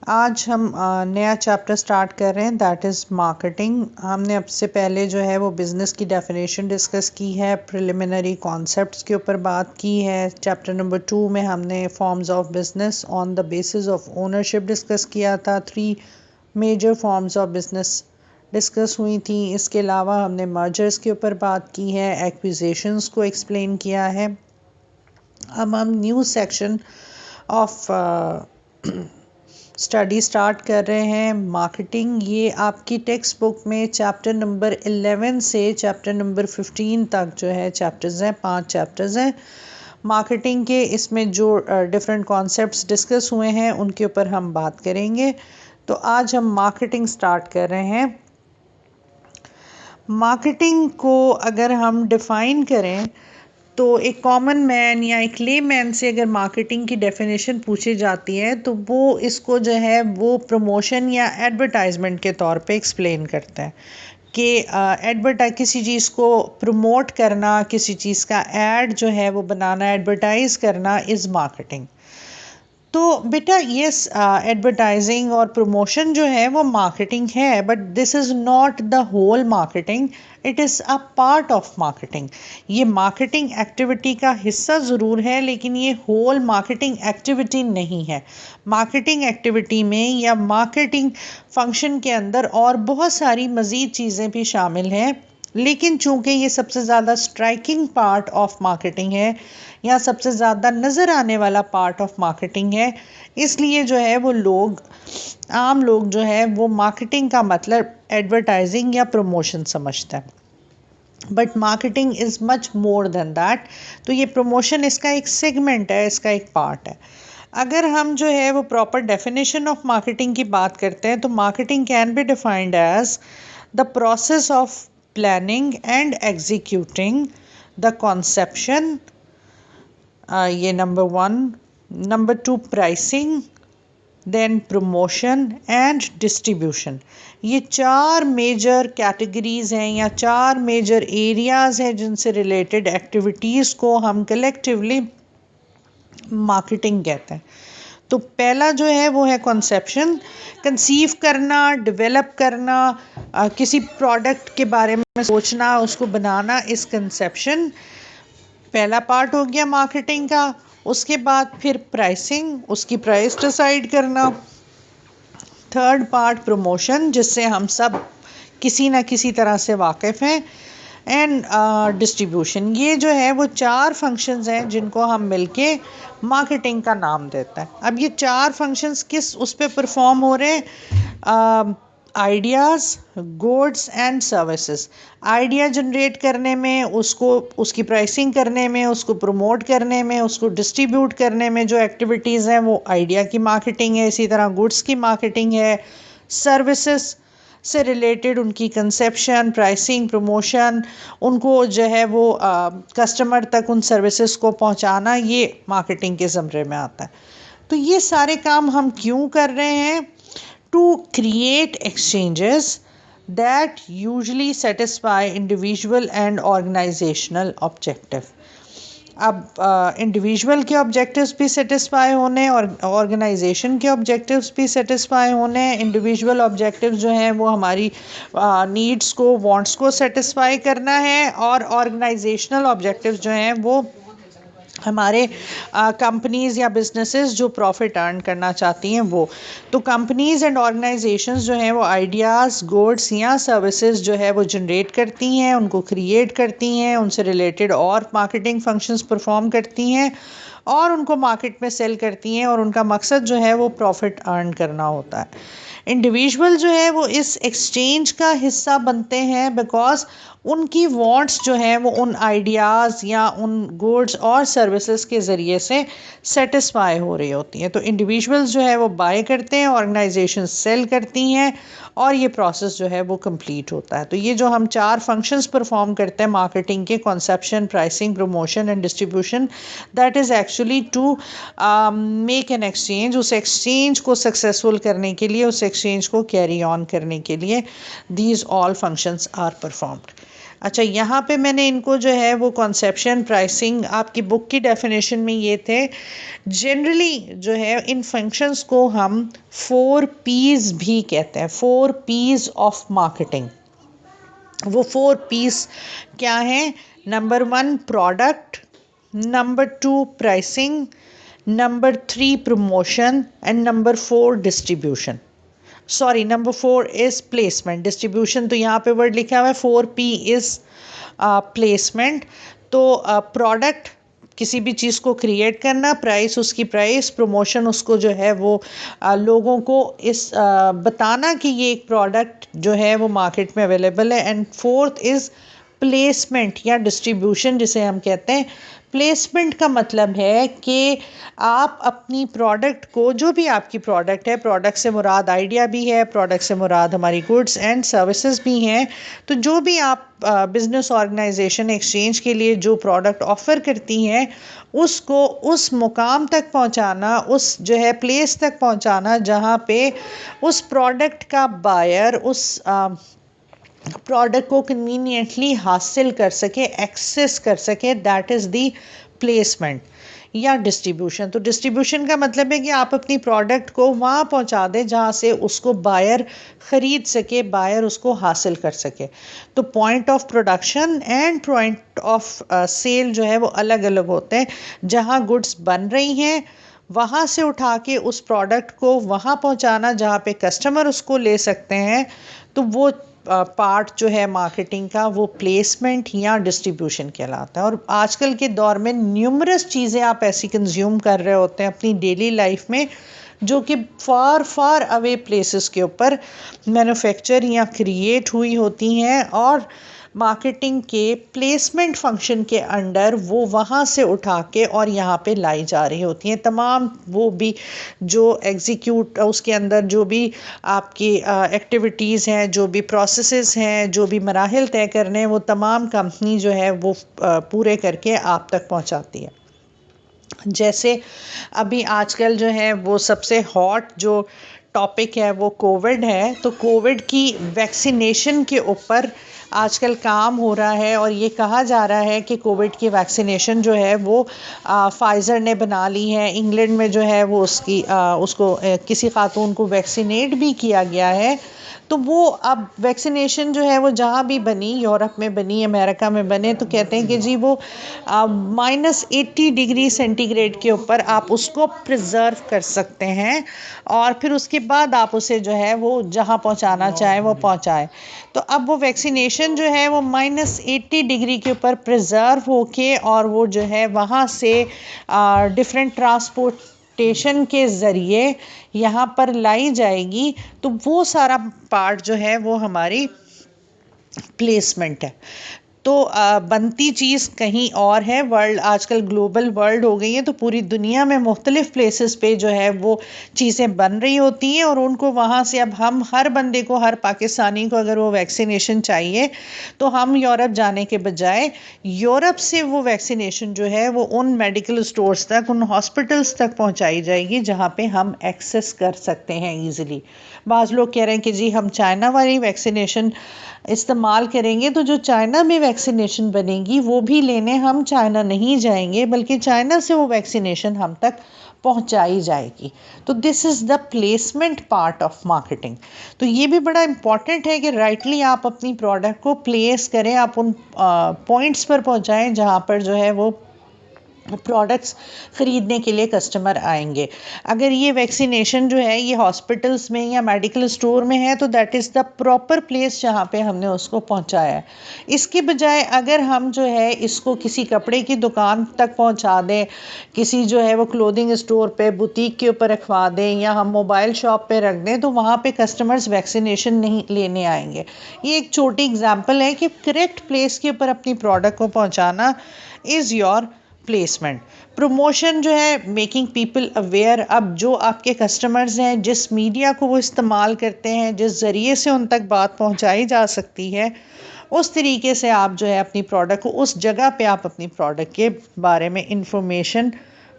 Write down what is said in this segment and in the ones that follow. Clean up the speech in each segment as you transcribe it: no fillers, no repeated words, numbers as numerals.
आज हम नया चैप्टर स्टार्ट कर रहे हैं, दैट इज़ मार्केटिंग। हमने अब से पहले जो है वो बिज़नेस की डेफिनेशन डिस्कस की है, प्रिलिमिनरी कॉन्सेप्ट्स के ऊपर बात की है। चैप्टर नंबर 2 में हमने forms of business on the basis of ownership discuss किया था। 3 major forms of business discuss हुई थी। इसके अलावा हमने मर्जर्स के ऊपर बात की है, एक्विजिशंस को एक्सप्लेन किया है। अब हम new section of study start कर रहे हैं, मार्केटिंग। ये आपकी टेक्स्ट बुक में चैप्टर नंबर 11 से चैप्टर नंबर 15 तक जो है चैप्टर्स हैं, 5 चैप्टर्स हैं मार्केटिंग के। इसमें जो डिफरेंट कॉन्सेप्ट्स डिस्कस हुए हैं उनके ऊपर हम बात करेंगे। तो आज हम मार्केटिंग स्टार्ट कर रहे हैं। मार्केटिंग को अगर हम डिफ़ाइन करें तो एक कॉमन मैन या एक ले मैन से अगर मार्केटिंग की डेफिनेशन पूछी जाती है तो वो इसको जो है वो प्रमोशन या एडवर्टाइजमेंट के तौर पे एक्सप्लेन करता है कि किसी चीज़ को प्रमोट करना, किसी चीज़ का ऐड जो है वो बनाना, एडवर्टाइज करना इज़ मार्केटिंग। तो बेटा यस, एडवर्टाइजिंग और प्रमोशन जो है वो मार्केटिंग है, but this is not the whole marketing, it is a part of marketing. ये मार्केटिंग एक्टिविटी का हिस्सा ज़रूर है, लेकिन ये होल मार्केटिंग एक्टिविटी नहीं है। मार्केटिंग एक्टिविटी में या मार्केटिंग फंक्शन के अंदर और बहुत सारी मज़ीद चीज़ें भी शामिल हैं, लेकिन चूंकि ये सबसे ज़्यादा स्ट्राइकिंग पार्ट ऑफ मार्केटिंग है या सबसे ज़्यादा नज़र आने वाला पार्ट ऑफ मार्केटिंग है, इसलिए जो है वो आम लोग जो है वो मार्केटिंग का मतलब एडवर्टाइजिंग या प्रमोशन समझते हैं। But marketing is much more than that. तो ये प्रमोशन इसका एक सेगमेंट है, इसका एक पार्ट है। अगर हम जो है वो प्रॉपर डेफिनेशन ऑफ मार्केटिंग की बात करते हैं तो marketing can be defined as the process of planning and executing the conception, ये number 1। Number 2 pricing, then promotion and distribution. ये 4 मेजर कैटेगरीज हैं या 4 मेजर एरियाज हैं जिनसे रिलेटेड एक्टिविटीज़ को हम कलेक्टिवली मार्केटिंग कहते हैं। तो पहला जो है वो है कॉन्सेप्शन, कंसीव करना, डेवलप करना, किसी प्रोडक्ट के बारे में सोचना, उसको बनाना, इस कंसेप्शन पहला पार्ट हो गया मार्केटिंग का। उसके बाद फिर प्राइसिंग, उसकी प्राइस डिसाइड करना। थर्ड पार्ट प्रमोशन, जिससे हम सब किसी ना किसी तरह से वाकिफ़ हैं। And distribution. ये जो है वो 4 फंक्शंस हैं जिनको हम मिलके मार्केटिंग का नाम देते हैं। अब ये 4 फंक्शंस किस उस पे परफॉर्म हो रहे हैं? Ideas, goods and services. Idea generate करने में, उसकी प्राइसिंग करने में, उसको प्रमोट करने में, उसको डिस्ट्रीब्यूट करने में जो एक्टिविटीज़ हैं वो आइडिया की मार्केटिंग है। इसी तरह गुड्स की मार्केटिंग है। सर्विसेज से रिलेटेड उनकी कंसेप्शन, प्राइसिंग, प्रमोशन, उनको जो है वो कस्टमर तक उन सर्विसेज को पहुंचाना, ये मार्केटिंग के ज़मरे में आता है। तो ये सारे काम हम क्यों कर रहे हैं? To create exchanges that usually satisfy individual and organisational objective. अब इंडिविजुअल के ऑब्जेक्टिव्स भी सेटिस्फाई होने और ऑर्गेनाइजेशन के ऑब्जेक्टिव्स भी सेटिस्फाई होने। इंडिविजुअल ऑब्जेक्टिव्स जो हैं वो हमारी नीड्स को, वांट्स को सेटिस्फाई करना है, और ऑर्गेनाइजेशनल ऑब्जेक्टिव्स जो हैं वो हमारे कंपनीज़ या बिजनेसेस जो प्रॉफिट अर्न करना चाहती हैं वो। तो कंपनीज़ एंड ऑर्गेनाइजेशंस जो हैं वो आइडियाज़, गुड्स या सर्विसेज जो है वो जनरेट करती हैं, उनको क्रिएट करती हैं, उनसे रिलेटेड और मार्केटिंग फंक्शंस परफॉर्म करती हैं और उनको मार्केट में सेल करती हैं, और उनका मकसद जो है वो प्रॉफिट अर्न करना होता है। इंडिविजुअल जो है वो इस एक्सचेंज का हिस्सा बनते हैं बिकॉज उनकी वांट्स जो है वो उन आइडियाज़ या उन गुड्स और सर्विसेज के ज़रिए से सेटिस्फाई हो रही होती हैं। तो इंडिविजुअल्स जो है वो बाय करते हैं, ऑर्गेनाइजेशन सेल करती हैं, और ये प्रोसेस जो है वो कंप्लीट होता है। तो ये जो हम 4 फंक्शंस परफॉर्म करते हैं मार्केटिंग के, conception, pricing, promotion and distribution, that is actually to make an exchange. उस एक्सचेंज को सक्सेसफुल करने के लिए, उस एक्सचेंज को कैरी ऑन करने के लिए these all functions are performed. अच्छा, यहाँ पे मैंने इनको जो है वो कॉन्सेप्शन प्राइसिंग आपकी बुक की डेफिनेशन में ये थे। जनरली जो है इन फंक्शंस को हम 4 P's भी कहते हैं, 4 P's ऑफ मार्केटिंग। वो 4 P's क्या हैं? Number 1 product, number 2 pricing, number 3 promotion and number 4 distribution. Sorry, number 4 is placement. Distribution तो यहाँ पे वर्ड लिखा हुआ है, 4 P इज प्लेसमेंट। तो प्रोडक्ट किसी भी चीज़ को क्रिएट करना, प्राइस उसकी प्राइस, प्रमोशन उसको जो है वो लोगों को इस बताना कि ये एक प्रोडक्ट जो है वो मार्केट में अवेलेबल है। एंड फोर्थ इज़ प्लेसमेंट या डिस्ट्रीब्यूशन जिसे हम कहते हैं। प्लेसमेंट का मतलब है कि आप अपनी प्रोडक्ट को, जो भी आपकी प्रोडक्ट है, प्रोडक्ट से मुराद आइडिया भी है, प्रोडक्ट से मुराद हमारी गुड्स एंड सर्विसेज भी हैं, तो जो भी आप बिजनेस ऑर्गेनाइजेशन एक्सचेंज के लिए जो प्रोडक्ट ऑफ़र करती हैं उसको उस मुकाम तक पहुंचाना, उस जो है प्लेस तक पहुंचाना जहां पे उस प्रोडक्ट का बायर उस प्रोडक्ट को कन्वीनियंटली हासिल कर सके, एक्सेस कर सके, दैट इज़ दी प्लेसमेंट या डिस्ट्रीब्यूशन। तो डिस्ट्रीब्यूशन का मतलब है कि आप अपनी प्रोडक्ट को वहाँ पहुँचा दें जहाँ से उसको बायर ख़रीद सके, बायर उसको हासिल कर सके। तो point of production and point of sale जो है वो अलग अलग होते हैं। जहाँ गुड्स बन रही हैं वहाँ से उठा के उस प्रोडक्ट को वहाँ पहुँचाना जहाँ पे कस्टमर उसको ले सकते हैं, तो वो पार्ट जो है मार्केटिंग का वो प्लेसमेंट या डिस्ट्रीब्यूशन कहलाता है। और आजकल के दौर में न्यूमरस चीज़ें आप ऐसी कंज्यूम कर रहे होते हैं अपनी डेली लाइफ में जो कि फार फार अवे प्लेसेस के ऊपर मैन्युफैक्चर या क्रिएट हुई होती हैं, और मार्केटिंग के प्लेसमेंट फंक्शन के अंडर वो वहाँ से उठा के और यहाँ पे लाई जा रही होती हैं। तमाम वो भी जो एग्जीक्यूट उसके अंदर जो भी आपकी एक्टिविटीज़ हैं, जो भी प्रोसेसेस हैं, जो भी मराहिल तय करने हैं, वो तमाम कंपनी जो है वो पूरे करके आप तक पहुँचाती है। जैसे अभी आजकल जो है वो सबसे हॉट जो टॉपिक है वो कोविड है, तो कोविड की वैक्सीनेशन के ऊपर आजकल काम हो रहा है और ये कहा जा रहा है कि कोविड की वैक्सीनेशन जो है वो फाइज़र ने बना ली है। इंग्लैंड में जो है वो उसको किसी खातून को वैक्सीनेट भी किया गया है। तो वो अब वैक्सीनेशन जो है वो जहाँ भी बनी, यूरोप में बनी, अमेरिका में बने, तो कहते हैं कि जी वो -80 डिग्री सेंटीग्रेड के ऊपर आप उसको प्रिजर्व कर सकते हैं और फिर उसके बाद आप उसे जो है वो जहाँ पहुँचाना चाहे वो पहुँचाए। तो अब वो वैक्सीनेशन जो है वो -80 डिग्री के ऊपर प्रिजर्व होके और वो जो है वहाँ से डिफरेंट ट्रांसपोर्टेशन के ज़रिए यहाँ पर लाई जाएगी। तो वो सारा पार्ट जो है वो हमारी प्लेसमेंट है। तो बनती चीज़ कहीं और है। वर्ल्ड आजकल ग्लोबल वर्ल्ड हो गई है, तो पूरी दुनिया में मुख्तलिफ प्लेसेस पे जो है वो चीज़ें बन रही होती हैं और उनको वहाँ से अब हम हर बंदे को, हर पाकिस्तानी को अगर वो वैक्सीनेशन चाहिए तो हम यूरोप जाने के बजाय यूरोप से वो वैक्सीनेशन जो है वो उन मेडिकल स्टोर्स तक, उन हॉस्पिटल्स तक पहुँचाई जाएगी जहाँ पे हम एक्सेस कर सकते हैं ईज़िली। बाज़ लोग कह रहे हैं कि जी हम चाइना वाली वैक्सीनेशन इस्तेमाल करेंगे, तो जो चाइना में वैक्सीनेशन बनेगी वो भी लेने हम चाइना नहीं जाएंगे, बल्कि चाइना से वो वैक्सीनेशन हम तक पहुंचाई जाएगी। तो this is the placement part of marketing. तो ये भी बड़ा इम्पॉर्टेंट है कि राइटली आप अपनी प्रोडक्ट को प्लेस करें, आप उन पॉइंट्स पर पहुंचाएं जहां पर जो है वो प्रोडक्ट्स ख़रीदने के लिए कस्टमर आएंगे। अगर ये वैक्सीनेशन जो है ये हॉस्पिटल्स में या मेडिकल स्टोर में है तो that is the proper place जहाँ पे हमने उसको पहुँचाया है। इसके बजाय अगर हम जो है इसको किसी कपड़े की दुकान तक पहुँचा दें, किसी जो है वो क्लोथिंग स्टोर पे, बुटीक के ऊपर रखवा दें, या हम मोबाइल शॉप पे रख दें, तो वहाँ पे कस्टमर्स वैक्सीनेशन नहीं लेने आएंगे। ये एक छोटी एग्जांपल है कि करेक्ट प्लेस के ऊपर अपनी प्रोडक्ट को पहुँचाना इज़ योर प्लेसमेंट। प्रमोशन जो है मेकिंग पीपल अवेयर। अब जो आपके कस्टमर्स हैं, जिस मीडिया को वो इस्तेमाल करते हैं, जिस ज़रिए से उन तक बात पहुंचाई जा सकती है, उस तरीके से आप जो है अपनी प्रोडक्ट को, उस जगह पे आप अपनी प्रोडक्ट के बारे में इंफॉर्मेशन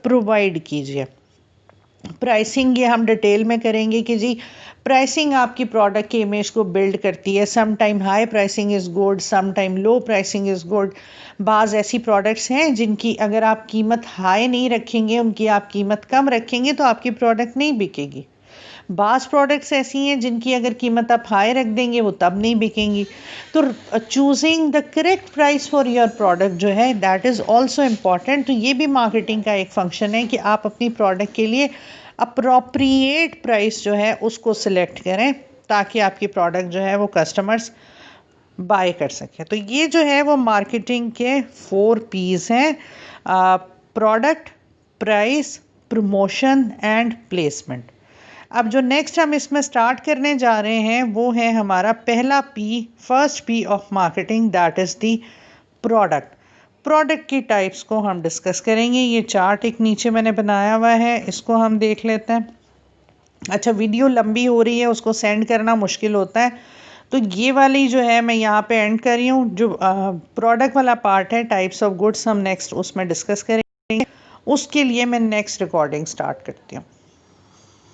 प्रोवाइड कीजिए। प्राइसिंग ये हम डिटेल में करेंगे कि जी प्राइसिंग आपकी प्रोडक्ट की इमेज को बिल्ड करती है। Some time high pricing is good, some time low pricing is good. बाज़ ऐसी प्रोडक्ट्स हैं जिनकी अगर आप कीमत हाई नहीं रखेंगे, उनकी आप कीमत कम रखेंगे तो आपकी प्रोडक्ट नहीं बिकेगी। बाज़ प्रोडक्ट्स ऐसी हैं जिनकी अगर कीमत आप हाई रख देंगे वो तब नहीं बिकेंगी। तो choosing the correct price for your product जो है दैट इज़ ऑल्सो इम्पॉर्टेंट। तो ये भी मार्केटिंग का एक फंक्शन है कि आप अपनी प्रोडक्ट के लिए अप्रोप्रिएट प्राइस जो है उसको सिलेक्ट करें ताकि आपकी प्रोडक्ट जो है वो कस्टमर्स बाय कर सकें। तो ये जो है वो मार्केटिंग के 4 P's हैं: product, price, promotion and placement. अब जो नेक्स्ट हम इसमें स्टार्ट करने जा रहे हैं वो है हमारा पहला P, first P of marketing, that is the product. Product की टाइप्स को हम डिस्कस करेंगे। ये चार्ट एक नीचे मैंने बनाया हुआ है, इसको हम देख लेते हैं। अच्छा, वीडियो लंबी हो रही है, उसको सेंड करना मुश्किल होता है, तो ये वाली जो है मैं यहाँ पे एंड कर रही हूँ। जो प्रोडक्ट वाला पार्ट है, टाइप्स ऑफ गुड्स, हम नेक्स्ट उसमें डिस्कस करेंगे। उसके लिए मैं नेक्स्ट रिकॉर्डिंग स्टार्ट करती हूँ।